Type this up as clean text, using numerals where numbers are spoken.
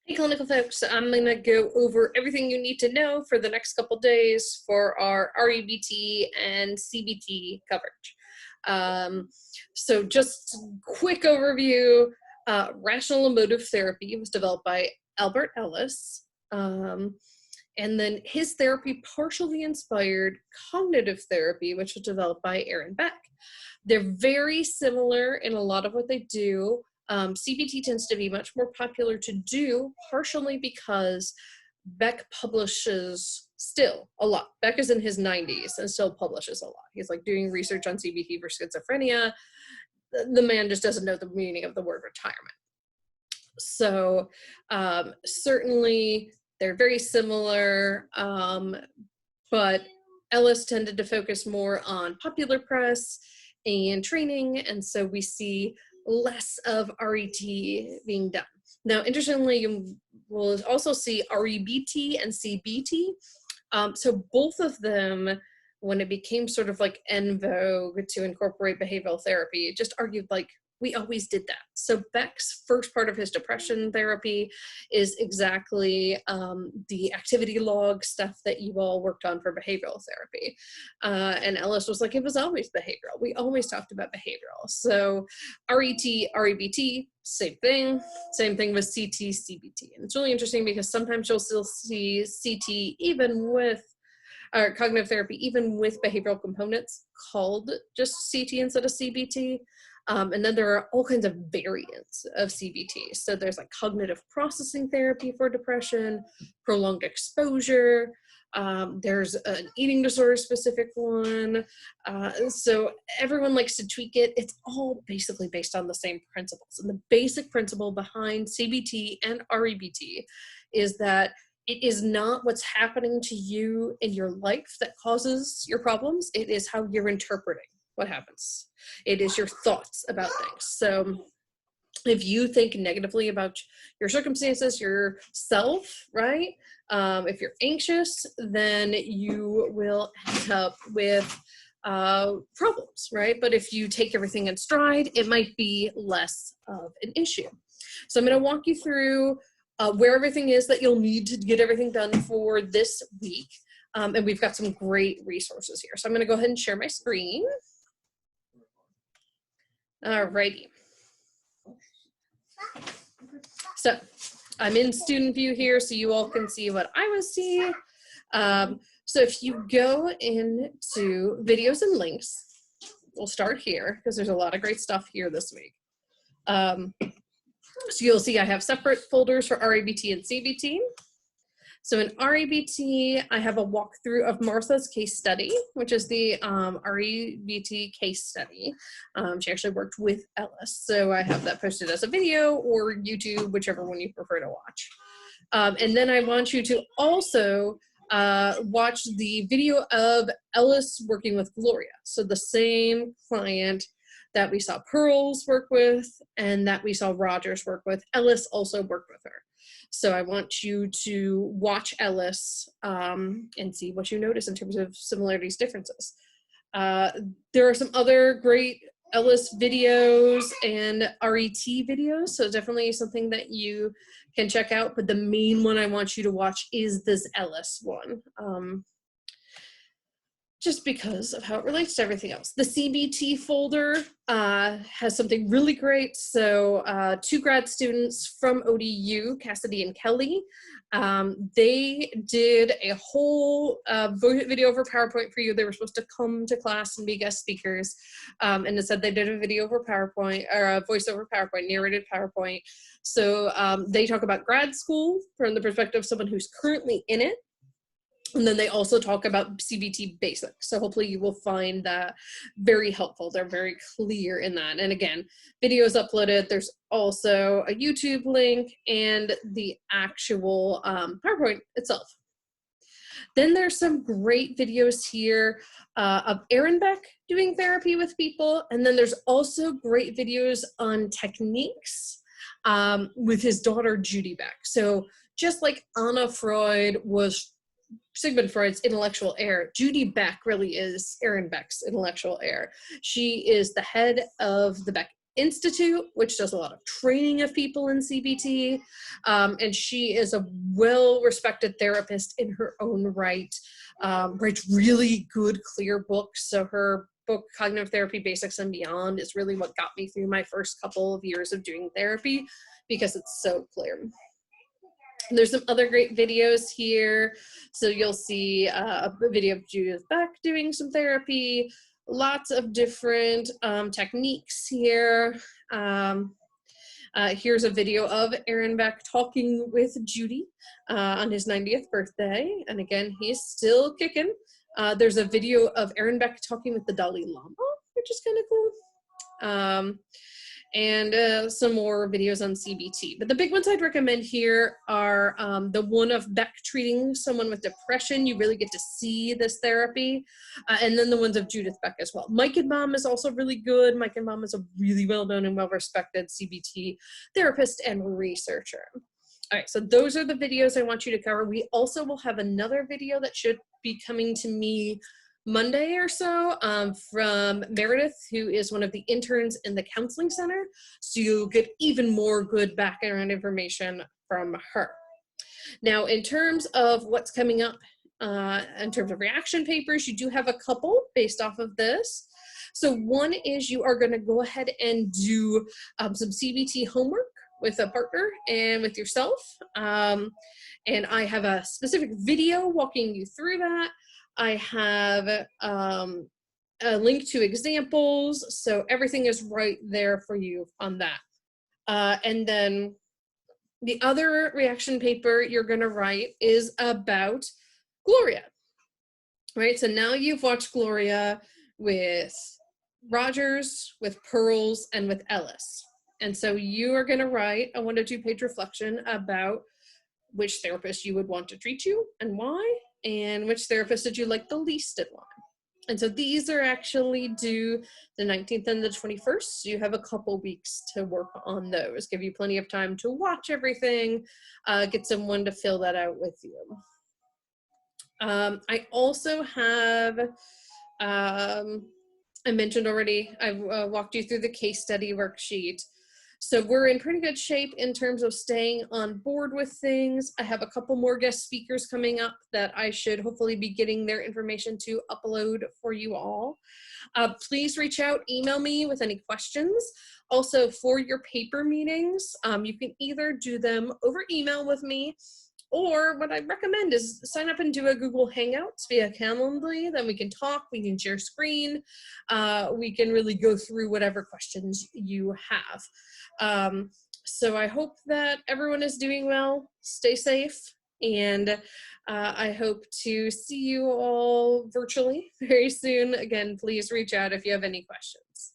Hey clinical folks, I'm going to go over everything you need to know for the next couple days for our REBT and CBT coverage. So just quick overview, rational emotive therapy was developed by Albert Ellis, and then his therapy partially inspired cognitive therapy, which was developed by Aaron Beck. They're very similar in a lot of what they do. CBT tends to be much more popular to do, partially because Beck publishes still a lot. Beck is in his 90s and still publishes a lot. He's like doing research on CBT for schizophrenia. The man just doesn't know the meaning of the word retirement. So certainly they're very similar, but Ellis tended to focus more on popular press and training, and so we see less of RET being done. Now, interestingly, you will also see REBT and CBT. So both of them, when it became sort of like en vogue to incorporate behavioral therapy, it just argued like, we always did that. So Beck's first part of his depression therapy is exactly the activity log stuff that you all worked on for behavioral therapy. And Ellis was like, it was always behavioral. We always talked about behavioral. So RET, REBT, same thing with CT, CBT. And it's really interesting because sometimes you'll still see CT even with or cognitive therapy, even with behavioral components called just CT instead of CBT. And then there are all kinds of variants of CBT. So there's like cognitive processing therapy for depression, prolonged exposure. There's an eating disorder specific one. So everyone likes to tweak it. It's all basically based on the same principles. And the basic principle behind CBT and REBT is that it is not what's happening to you in your life that causes your problems. It is how you're interpreting what happens. It is your thoughts about things. So if you think negatively about your circumstances, yourself, right? If you're anxious, then you will end up with problems, right? But if you take everything in stride, it might be less of an issue. So I'm going to walk you through where everything is that you'll need to get everything done for this week. And we've got some great resources here. So I'm going to go ahead and share my screen. Alrighty. So I'm in student view here so you all can see what I was seeing. So if you go into videos and links, we'll start here because there's a lot of great stuff here this week. So you'll see I have separate folders for REBT and CBT. So in REBT, I have a walkthrough of Martha's case study, which is the REBT case study. She actually worked with Ellis. So I have that posted as a video or YouTube, whichever one you prefer to watch. And then I want you to also watch the video of Ellis working with Gloria. So the same client that we saw Pearls work with and that we saw Rogers work with, Ellis also worked with her. So I want you to watch Ellis and see what you notice in terms of similarities, differences. There are some other great Ellis videos and RET videos, so definitely something that you can check out, but the main one I want you to watch is this Ellis one. Just because of how it relates to everything else. The CBT folder has something really great. So 2 grad students from ODU, Cassidy and Kelly, they did a whole video over PowerPoint for you. They were supposed to come to class and be guest speakers. And instead they did a video over PowerPoint, or a voice over PowerPoint, narrated PowerPoint. So they talk about grad school from the perspective of someone who's currently in it. And then they also talk about CBT basics. So hopefully you will find that very helpful. They're very clear in that. And again, videos uploaded. There's also a YouTube link and the actual PowerPoint itself. Then there's some great videos here of Aaron Beck doing therapy with people. And then there's also great videos on techniques with his daughter, Judy Beck. So just like Anna Freud was Sigmund Freud's intellectual heir, Judy Beck really is Aaron Beck's intellectual heir. She is the head of the Beck Institute, which does a lot of training of people in CBT. And she is a well-respected therapist in her own right, writes really good, clear books. So her book, Cognitive Therapy Basics and Beyond, is really what got me through my first couple of years of doing therapy, because it's so clear. There's some other great videos here. So you'll see a video of Judith Beck doing some therapy, lots of different techniques here. Here's a video of Aaron Beck talking with Judy on his 90th birthday. And again, he's still kicking. There's a video of Aaron Beck talking with the Dalai Lama, which is kind of cool. And some more videos on CBT. But the big ones I'd recommend here are the one of Beck treating someone with depression. You really get to see this therapy. And then the ones of Judith Beck as well. Mike and Mom is also really good. Mike and Mom is a really well-known and well-respected CBT therapist and researcher. All right, so those are the videos I want you to cover. We also will have another video that should be coming to me Monday or so from Meredith, who is one of the interns in the counseling center. So you'll get even more good background information from her. Now, in terms of what's coming up, in terms of reaction papers, you do have a couple based off of this. So one is you are going to go ahead and do some CBT homework with a partner and with yourself. And I have a specific video walking you through that. I have a link to examples, so everything is right there for you on that. And then the other reaction paper you're going to write is about Gloria, right? So now you've watched Gloria with Rogers, with Pearls, and with Ellis. And so you are going to write a 1 to 2 page reflection about which therapist you would want to treat you and why, and which therapist did you like the least and why. And so these are actually due the 19th and the 21st. So you have a couple weeks to work on those. Give you plenty of time to watch everything, get someone to fill that out with you. I also have, I mentioned already, I've walked you through the case study worksheet. So we're in pretty good shape in terms of staying on board with things. I have a couple more guest speakers coming up that I should hopefully be getting their information to upload for you all. Please reach out, email me with any questions. Also, for your paper meetings, you can either do them over email with me, or what I recommend is sign up and do a Google Hangouts via Calendly. Then we can talk, we can share screen, we can really go through whatever questions you have. So I hope that everyone is doing well, stay safe, and I hope to see you all virtually very soon. Again, please reach out if you have any questions.